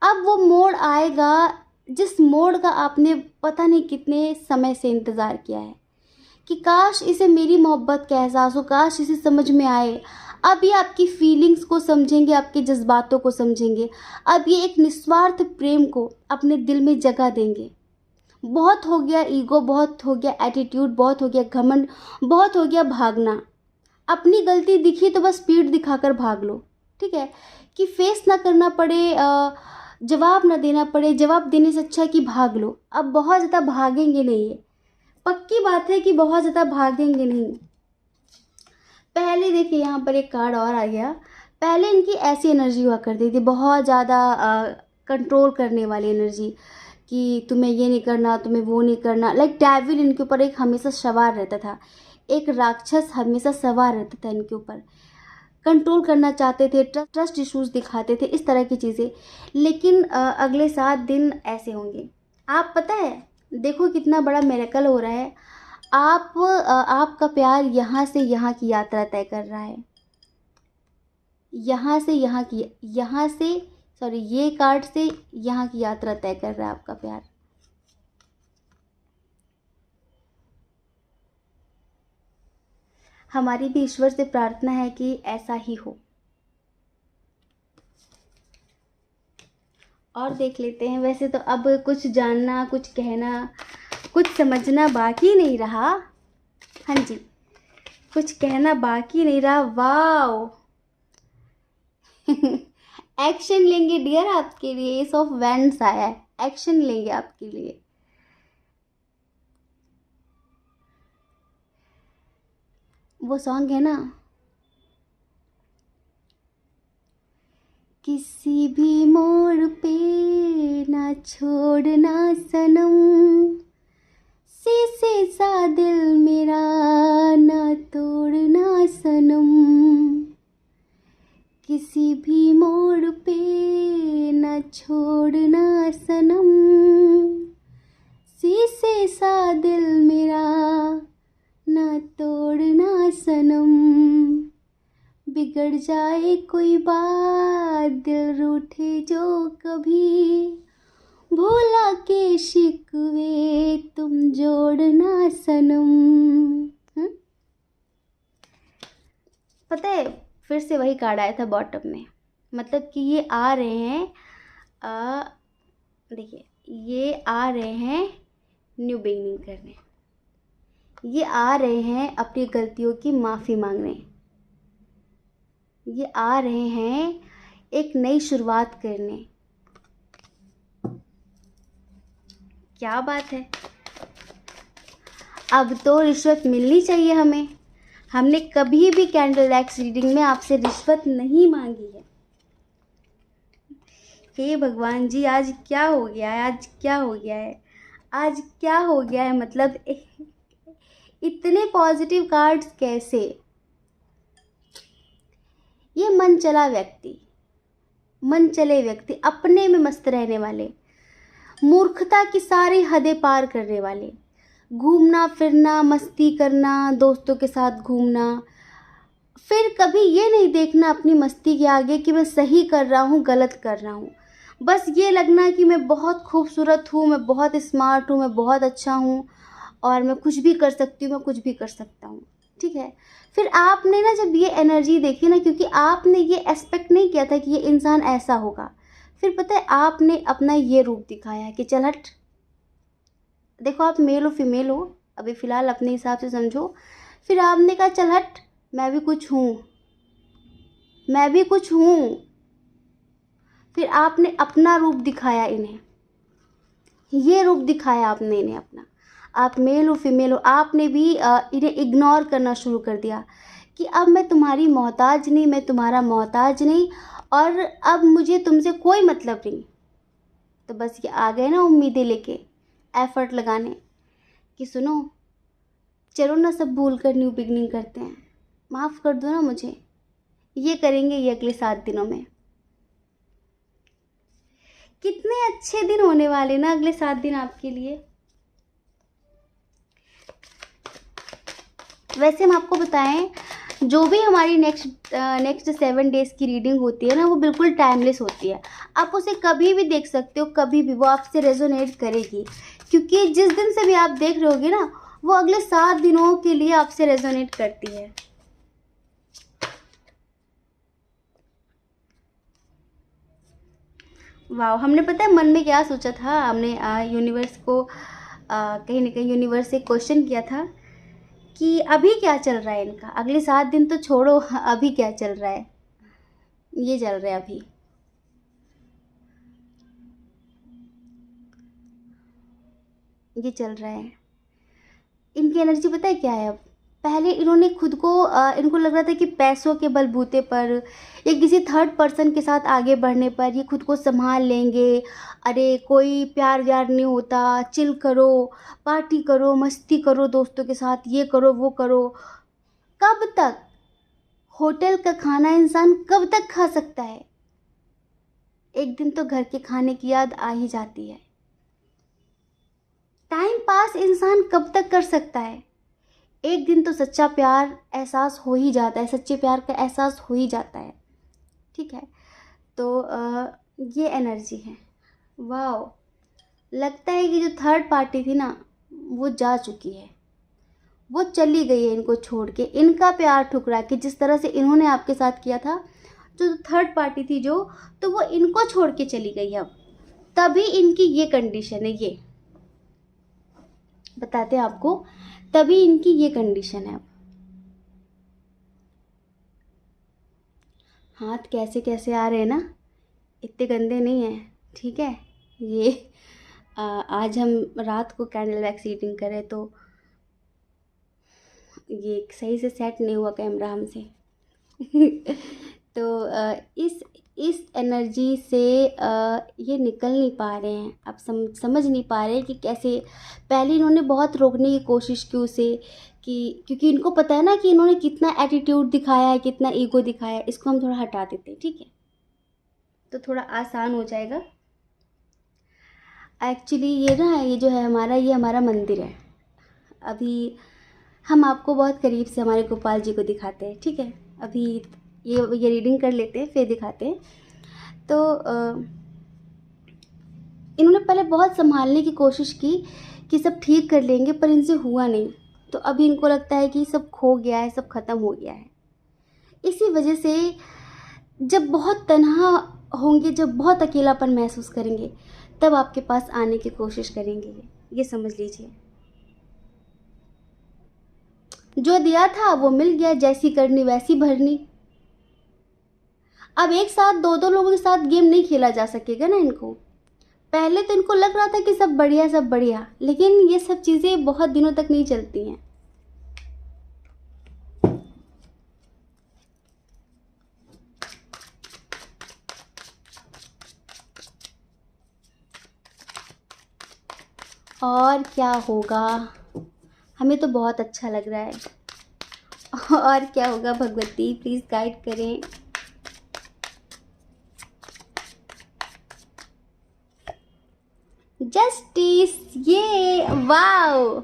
अब वो मोड़ आएगा जिस मोड़ का आपने पता नहीं कितने समय से इंतज़ार किया है, कि काश इसे मेरी मोहब्बत का एहसास हो, काश इसे समझ में आए। अब ये आपकी फीलिंग्स को समझेंगे, आपके जज्बातों को समझेंगे। अब ये एक निस्वार्थ प्रेम को अपने दिल में जगह देंगे। बहुत हो गया ईगो, बहुत हो गया एटीट्यूड, बहुत हो गया घमंड, बहुत हो गया भागना। अपनी गलती दिखी तो बस पीठ दिखाकर भाग लो, ठीक है? कि फेस ना करना पड़े, जवाब ना देना पड़े। जवाब देने से अच्छा है कि भाग लो। अब बहुत ज़्यादा भागेंगे नहीं, है पक्की बात है कि बहुत ज़्यादा भागेंगे नहीं। पहले देखिए यहाँ पर एक कार्ड और आ गया। पहले इनकी ऐसी एनर्जी हुआ करती थी, बहुत ज़्यादा कंट्रोल करने वाली एनर्जी, कि तुम्हें ये नहीं करना, तुम्हें वो नहीं करना। लाइक डेविल इनके ऊपर एक हमेशा सवार रहता था, एक राक्षस हमेशा सवार रहता था इनके ऊपर। कंट्रोल करना चाहते थे, ट्रस्ट इश्यूज दिखाते थे, इस तरह की चीज़ें। लेकिन अगले 7 दिन ऐसे होंगे। आप पता है, देखो कितना बड़ा मिरेकल हो रहा है। आपका प्यार यहाँ से यहाँ की यात्रा तय कर रहा है, यहाँ से सॉरी, ये कार्ड से यहाँ की यात्रा तय कर रहा है आपका प्यार। हमारी भी ईश्वर से प्रार्थना है कि ऐसा ही हो। और देख लेते हैं। वैसे तो अब कुछ जानना, कुछ कहना, कुछ समझना बाकी नहीं रहा। हाँ जी, कुछ कहना बाकी नहीं रहा। वाओ एक्शन लेंगे डियर आपके लिए। एस ऑफ वैंड्स आया है, एक्शन लेंगे आपके लिए। वो सॉन्ग है ना, किसी भी मोड़ पे ना छोड़ना सनम, शीशे सा दिल मेरा ना तोड़ना सनम, किसी भी मोड़ पे बिगड़ जाए कोई बात, दिल रूठे जो कभी, भूला के शिकवे तुम जोड़ना सनम। पता है, फिर से वही कार्ड आया था बॉटम में, मतलब कि ये आ रहे हैं, देखिए ये आ रहे हैं न्यू बिगिनिंग करने, ये आ रहे हैं अपनी गलतियों की माफ़ी मांगने, ये आ रहे हैं एक नई शुरुआत करने। क्या बात है, अब तो रिश्वत मिलनी चाहिए हमें। हमने कभी भी कैंडल एक्स रीडिंग में आपसे रिश्वत नहीं मांगी है। हे भगवान जी, आज क्या हो गया है, आज क्या हो गया है, आज क्या हो गया है, मतलब इतने पॉजिटिव कार्ड्स कैसे। ये मन चले व्यक्ति, अपने में मस्त रहने वाले, मूर्खता की सारी हदें पार करने वाले, घूमना फिरना, मस्ती करना, दोस्तों के साथ घूमना, फिर कभी ये नहीं देखना अपनी मस्ती के आगे कि मैं सही कर रहा हूँ गलत कर रहा हूँ, बस ये लगना कि मैं बहुत खूबसूरत हूँ, मैं बहुत स्मार्ट हूँ, मैं बहुत अच्छा हूँ और मैं कुछ भी कर सकती हूँ, मैं कुछ भी कर सकता हूँ। ठीक है, फिर आपने ना जब ये एनर्जी देखी ना, क्योंकि आपने ये एक्सपेक्ट नहीं किया था कि ये इंसान ऐसा होगा, फिर पता है आपने अपना ये रूप दिखाया कि चल हट, देखो आप मेल हो फीमेल हो, अभी फ़िलहाल अपने हिसाब से समझो, फिर आपने कहा चल हट, मैं भी कुछ हूँ, मैं भी कुछ हूँ। फिर आपने अपना रूप दिखाया इन्हें, ये रूप दिखाया आपने इन्हें अपना, आप मेल हो फीमेल हो, आपने भी इन्हें इग्नोर करना शुरू कर दिया कि अब मैं तुम्हारी मोहताज नहीं, मैं तुम्हारा मोहताज नहीं, और अब मुझे तुमसे कोई मतलब नहीं। तो बस ये आ गए ना उम्मीदें लेके, एफर्ट लगाने कि सुनो चलो ना सब भूल कर न्यू बिगनिंग करते हैं, माफ़ कर दो ना मुझे, ये करेंगे ये अगले 7 दिनों में। कितने अच्छे दिन होने वाले ना अगले 7 दिन आपके लिए। वैसे हम आपको बताएं, जो भी हमारी नेक्स्ट 7 डेज़ की रीडिंग होती है ना, वो बिल्कुल टाइमलेस होती है। आप उसे कभी भी देख सकते हो, कभी भी वो आपसे रेजोनेट करेगी, क्योंकि जिस दिन से भी आप देख रहे होगे ना, वो अगले 7 दिनों के लिए आपसे रेजोनेट करती है। वाह, हमने पता है मन में क्या सोचा था, हमने यूनिवर्स को कहीं ना कहीं यूनिवर्स से क्वेश्चन किया था कि अभी क्या चल रहा है इनका, अगले 7 दिन तो छोड़ो, अभी क्या चल रहा है। ये चल रहा है अभी, ये चल रहा है। इनकी एनर्जी पता है क्या है, अब पहले इन्होंने खुद को इनको लग रहा था कि पैसों के बलबूते पर या किसी थर्ड पर्सन के साथ आगे बढ़ने पर ये खुद को संभाल लेंगे, अरे कोई प्यार व्यार नहीं होता, चिल करो, पार्टी करो, मस्ती करो दोस्तों के साथ, ये करो वो करो। कब तक होटल का खाना इंसान कब तक खा सकता है, एक दिन तो घर के खाने की याद आ ही जाती है। टाइम पास इंसान कब तक कर सकता है, एक दिन तो सच्चा प्यार एहसास हो ही जाता है, सच्चे प्यार का एहसास हो ही जाता है। ठीक है, तो ये एनर्जी है। वाह, लगता है कि जो थर्ड पार्टी थी ना, वो जा चुकी है, वो चली गई है इनको छोड़ के, इनका प्यार ठुकरा के, जिस तरह से इन्होंने आपके साथ किया था, जो थर्ड पार्टी थी जो, तो वो इनको छोड़ के चली गई अब, तभी इनकी ये कंडीशन है। ये बताते हैं आपको, तभी इनकी ये कंडीशन है अब। हाथ कैसे कैसे आ रहे हैं ना, इतने गंदे नहीं हैं। ठीक है, ये आज हम रात को कैंडल वैक्स रीडिंग करें तो ये सही से सेट नहीं हुआ कैमरा हमसे। तो इस एनर्जी से ये निकल नहीं पा रहे हैं, आप समझ नहीं पा रहे कि कैसे। पहले इन्होंने बहुत रोकने की कोशिश की उसे, कि क्योंकि इनको पता है ना कि इन्होंने कितना एटीट्यूड दिखाया है, कितना ईगो दिखाया है। इसको हम थोड़ा हटा देते हैं, ठीक है, तो थोड़ा आसान हो जाएगा। एक्चुअली ये ना, ये जो है हमारा, ये हमारा मंदिर है। अभी हम आपको बहुत करीब से हमारे गोपाल जी को दिखाते हैं, ठीक है। अभी ये रीडिंग कर लेते हैं, फिर दिखाते हैं। तो इन्होंने पहले बहुत संभालने की कोशिश की कि सब ठीक कर लेंगे, पर इनसे हुआ नहीं। तो अभी इनको लगता है कि सब खो गया है, सब ख़त्म हो गया है। इसी वजह से जब बहुत तन्हा होंगे, जब बहुत अकेलापन महसूस करेंगे, तब आपके पास आने की कोशिश करेंगे। ये समझ लीजिए। जो दिया था वो मिल गया, जैसी करनी वैसी भरनी। अब एक साथ दो दो लोगों के साथ गेम नहीं खेला जा सकेगा ना इनको। पहले तो इनको लग रहा था कि सब बढ़िया सब बढ़िया, लेकिन ये सब चीज़ें बहुत दिनों तक नहीं चलती हैं। और क्या होगा, हमें तो बहुत अच्छा लग रहा है। और क्या होगा, भगवती प्लीज़ गाइड करें। जस्टिस, ये वाओ,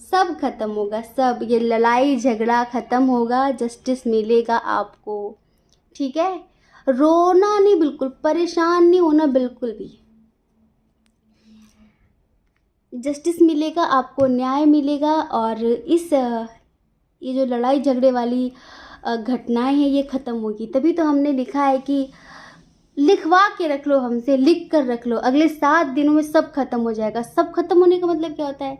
सब खत्म होगा, सब ये लड़ाई झगड़ा खत्म होगा, जस्टिस मिलेगा आपको। ठीक है, रोना नहीं, बिल्कुल परेशान नहीं होना बिल्कुल भी। जस्टिस मिलेगा आपको, न्याय मिलेगा। और ये जो लड़ाई झगड़े वाली घटनाएं हैं ये ख़त्म होगी। तभी तो हमने लिखा है कि लिखवा के रख लो, हमसे लिख कर रख लो, अगले 7 दिनों में सब खत्म हो जाएगा। सब खत्म होने का मतलब क्या होता है,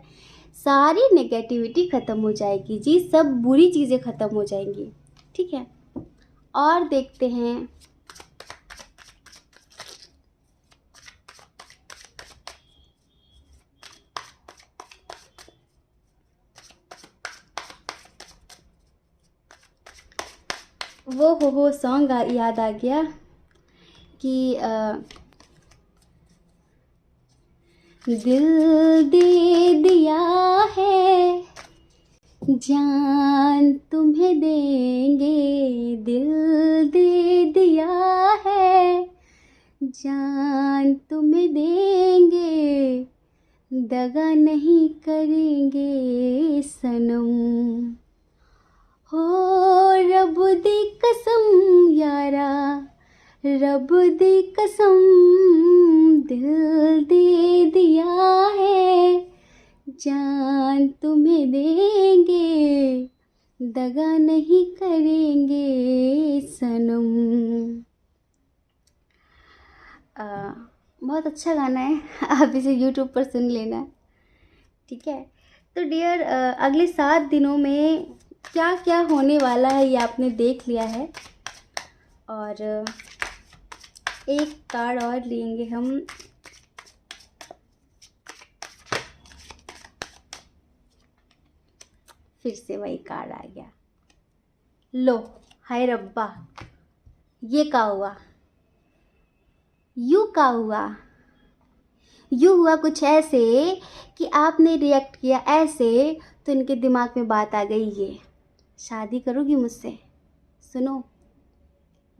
सारी नेगेटिविटी ख़त्म हो जाएगी जी, सब बुरी चीज़ें ख़त्म हो जाएंगी। ठीक है, और देखते हैं। वो हो सॉन्ग याद आ गया कि दिल दे दिया है, जान तुम्हें देंगे। दिल दे दिया है, जान तुम्हें देंगे, दगा नहीं करेंगे सनम। हो रब दी कसम यारा, रब दी कसम, दिल दे दिया है, जान तुम्हें देंगे, दगा नहीं करेंगे सनम। बहुत अच्छा गाना है, आप इसे यूट्यूब पर सुन लेना। ठीक है, तो डियर अगले 7 दिनों में क्या क्या होने वाला है ये आपने देख लिया है। और एक कार्ड और लेंगे हम। फिर से वही कार्ड आ गया। लो, हाय रब्बा, ये क्या हुआ, यूँ क्या हुआ। यूँ हुआ कुछ ऐसे कि आपने रिएक्ट किया ऐसे, तो इनके दिमाग में बात आ गई ये, शादी करोगी मुझसे, सुनो,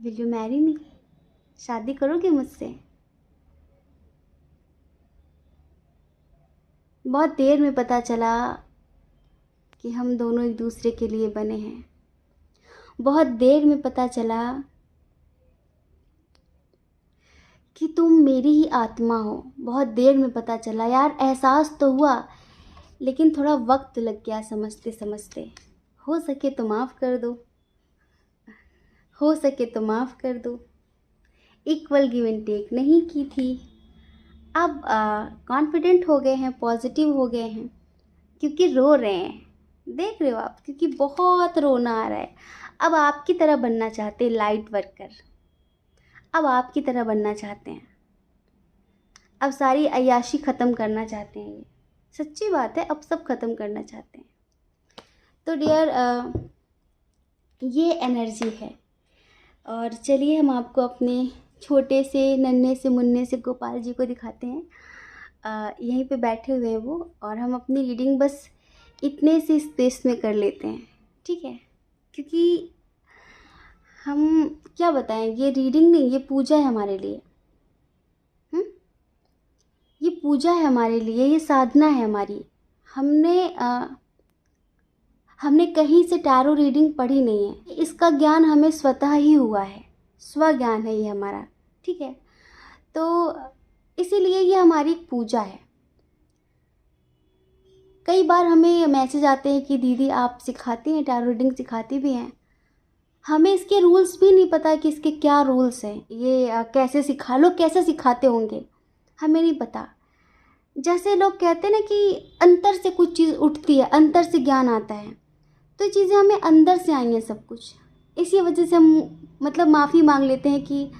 विल यू मैरी मी, शादी करोगी मुझसे। बहुत देर में पता चला कि हम दोनों एक दूसरे के लिए बने हैं। बहुत देर में पता चला कि तुम मेरी ही आत्मा हो। बहुत देर में पता चला यार, एहसास तो हुआ, लेकिन थोड़ा वक्त लग गया समझते समझते। हो सके तो माफ़ कर दो, हो सके तो माफ़ कर दो। इक्वल गिव एंड टेक नहीं की थी। अब कॉन्फिडेंट हो गए हैं, पॉजिटिव हो गए हैं, क्योंकि रो रहे हैं, देख रहे हो आप, क्योंकि बहुत रोना आ रहा है। अब आपकी तरह बनना चाहते हैं लाइट वर्कर, अब आपकी तरह बनना चाहते हैं, अब सारी अय्याशी ख़त्म करना चाहते हैं। ये सच्ची बात है, अब सब ख़त्म करना चाहते हैं। तो डियर ये एनर्जी है। और चलिए हम आपको अपने छोटे से नन्हे से मुन्ने से गोपाल जी को दिखाते हैं। यहीं पे बैठे हुए हैं वो, और हम अपनी रीडिंग बस इतने से स्पेस में कर लेते हैं। ठीक है, क्योंकि हम क्या बताएं, ये रीडिंग नहीं, ये पूजा है हमारे लिए। ये पूजा है हमारे लिए, ये साधना है हमारी। हमने हमने कहीं से टैरो रीडिंग पढ़ी नहीं है, इसका ज्ञान हमें स्वतः ही हुआ है, स्व ज्ञान है ये हमारा, ठीक है। तो इसीलिए ये हमारी एक पूजा है। कई बार हमें मैसेज आते हैं कि दीदी आप सिखाती हैं, टैरो रीडिंग सिखाती भी हैं। हमें इसके रूल्स भी नहीं पता कि इसके क्या रूल्स हैं, ये कैसे सिखा, लोग कैसे सिखाते होंगे हमें नहीं पता। जैसे लोग कहते हैं ना कि अंतर से कुछ चीज़ उठती है, अंतर से ज्ञान आता है, तो ये चीज़ें हमें अंदर से आई हैं सब कुछ। इसी वजह से हम मतलब माफ़ी मांग लेते हैं कि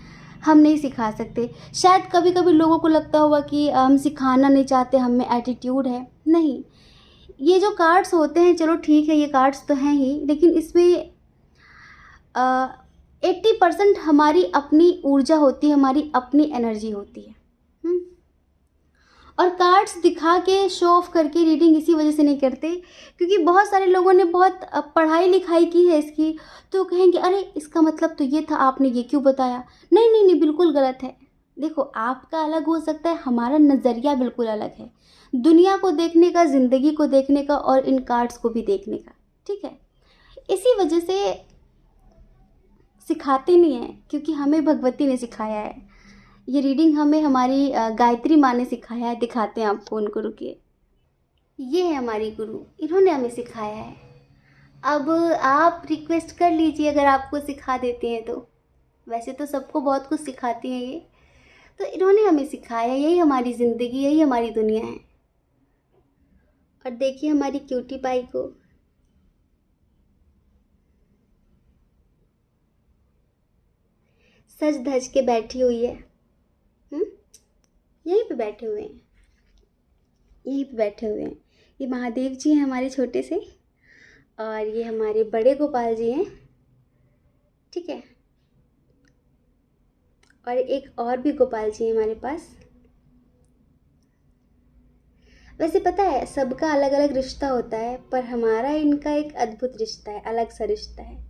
हम नहीं सिखा सकते। शायद कभी कभी लोगों को लगता होगा कि हम सिखाना नहीं चाहते, हम में एटीट्यूड है। नहीं, ये जो कार्ड्स होते हैं, चलो ठीक है ये कार्ड्स तो हैं ही, लेकिन इसमें 80% हमारी अपनी ऊर्जा होती है, हमारी अपनी एनर्जी होती है। और कार्ड्स दिखा के शो ऑफ करके रीडिंग इसी वजह से नहीं करते क्योंकि बहुत सारे लोगों ने बहुत पढ़ाई लिखाई की है इसकी, तो कहेंगे अरे इसका मतलब तो ये था, आपने ये क्यों बताया। नहीं नहीं नहीं, बिल्कुल गलत है। देखो, आपका अलग हो सकता है, हमारा नज़रिया बिल्कुल अलग है, दुनिया को देखने का, ज़िंदगी को देखने का और इन कार्ड्स को भी देखने का, ठीक है। इसी वजह से सिखाते नहीं हैं क्योंकि हमें भगवती ने सिखाया है। ये रीडिंग हमें हमारी गायत्री माँ ने सिखाया है। दिखाते हैं आपको उनको, रुकिए। ये है हमारी गुरु, इन्होंने हमें सिखाया है। अब आप रिक्वेस्ट कर लीजिए अगर आपको सिखा देते हैं तो। वैसे तो सबको बहुत कुछ सिखाती हैं ये, तो इन्होंने हमें सिखाया। यही हमारी ज़िंदगी, यही हमारी दुनिया है। और देखिए हमारी क्यूटी पाई को, सज धज के बैठी हुई है। यहीं पे बैठे हुए हैं, यहीं पे बैठे हुए हैं। ये महादेव जी हैं हमारे छोटे से, और ये हमारे बड़े गोपाल जी हैं, ठीक है। और एक और भी गोपाल जी हैं हमारे पास। वैसे पता है सबका अलग अलग रिश्ता होता है, पर हमारा इनका एक अद्भुत रिश्ता है, अलग सा रिश्ता है।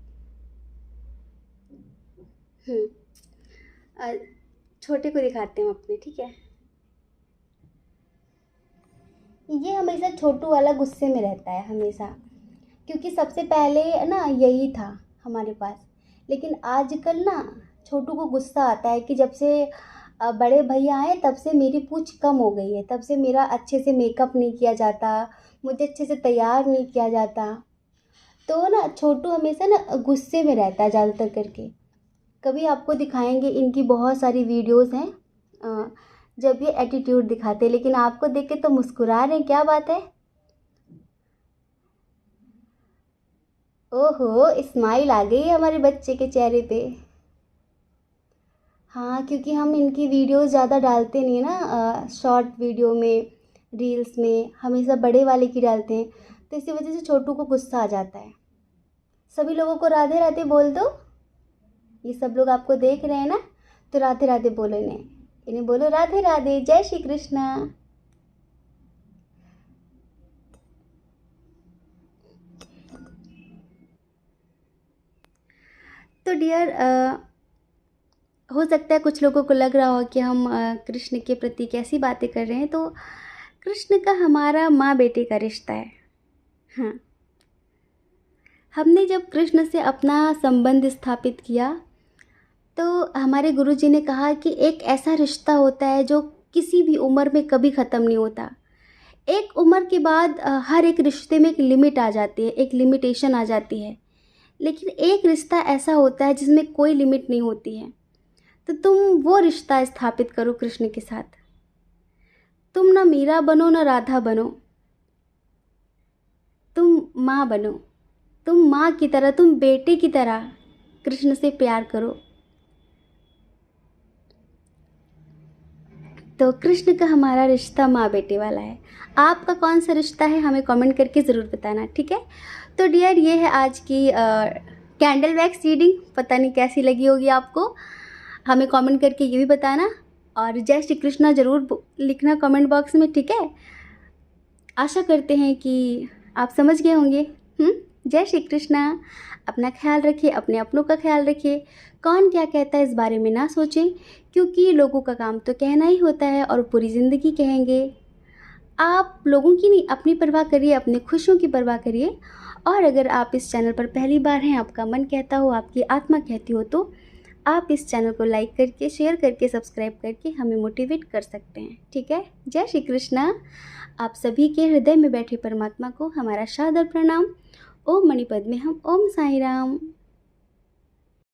छोटे को दिखाते हैं अपने, ठीक है। ये हमेशा छोटू वाला गुस्से में रहता है हमेशा, क्योंकि सबसे पहले ना यही था हमारे पास। लेकिन आजकल ना छोटू को गुस्सा आता है कि जब से बड़े भैया आए तब से मेरी पूँछ कम हो गई है, तब से मेरा अच्छे से मेकअप नहीं किया जाता, मुझे अच्छे से तैयार नहीं किया जाता। तो ना छोटू हमेशा ना गुस्से में रहता है ज़्यादातर करके। कभी आपको दिखाएंगे, इनकी बहुत सारी वीडियोस हैं जब ये एटीट्यूड दिखाते हैं, लेकिन आपको देख के तो मुस्कुरा रहे हैं, क्या बात है। ओहो, स्माइल आ गई है हमारे बच्चे के चेहरे पे। हाँ, क्योंकि हम इनकी वीडियोस ज़्यादा डालते नहीं है ना, शॉर्ट वीडियो में, रील्स में हमेशा बड़े वाले की डालते हैं, तो इसी वजह से छोटू को गुस्सा आ जाता है। सभी लोगों को राधे राधे बोल दो। ये सब लोग आपको देख रहे हैं ना, तो राधे राधे बोलो इन्हें बोलो राधे राधे, जय श्री कृष्णा। तो डियर, हो सकता है कुछ लोगों को लग रहा हो कि हम कृष्ण के प्रति कैसी बातें कर रहे हैं, तो कृष्ण का हमारा माँ बेटे का रिश्ता है। हाँ, हमने जब कृष्ण से अपना संबंध स्थापित किया तो हमारे गुरुजी ने कहा कि एक ऐसा रिश्ता होता है जो किसी भी उम्र में कभी ख़त्म नहीं होता। एक उम्र के बाद हर एक रिश्ते में एक लिमिट आ जाती है, एक लिमिटेशन आ जाती है, लेकिन एक रिश्ता ऐसा होता है जिसमें कोई लिमिट नहीं होती है। तो तुम वो रिश्ता स्थापित करो कृष्ण के साथ। तुम ना मीरा बनो ना राधा बनो, तुम माँ बनो। तुम माँ की तरह, तुम बेटे की तरह कृष्ण से प्यार करो। तो कृष्ण का हमारा रिश्ता माँ बेटे वाला है। आपका कौन सा रिश्ता है हमें कमेंट करके ज़रूर बताना, ठीक है। तो डियर, ये है आज की कैंडल वैक्स रीडिंग। पता नहीं कैसी लगी होगी आपको, हमें कमेंट करके ये भी बताना, और जय श्री कृष्णा ज़रूर लिखना कमेंट बॉक्स में, ठीक है। आशा करते हैं कि आप समझ गए होंगे। जय श्री कृष्णा। अपना ख्याल रखिए, अपने अपनों का ख्याल रखिए। कौन क्या कहता है इस बारे में ना सोचें, क्योंकि लोगों का काम तो कहना ही होता है और पूरी ज़िंदगी कहेंगे। आप लोगों की नहीं, अपनी परवाह करिए, अपने खुशियों की परवाह करिए, और अगर आप इस चैनल पर पहली बार हैं, आपका मन कहता हो, आपकी आत्मा कहती हो, तो आप इस चैनल को लाइक करके, शेयर करके, सब्सक्राइब करके हमें मोटिवेट कर सकते हैं। ठीक है। जय श्री कृष्णा। आप सभी के हृदय में बैठे परमात्मा को हमारा सादर प्रणाम। ओम मणिपद में हम ओम साई राम।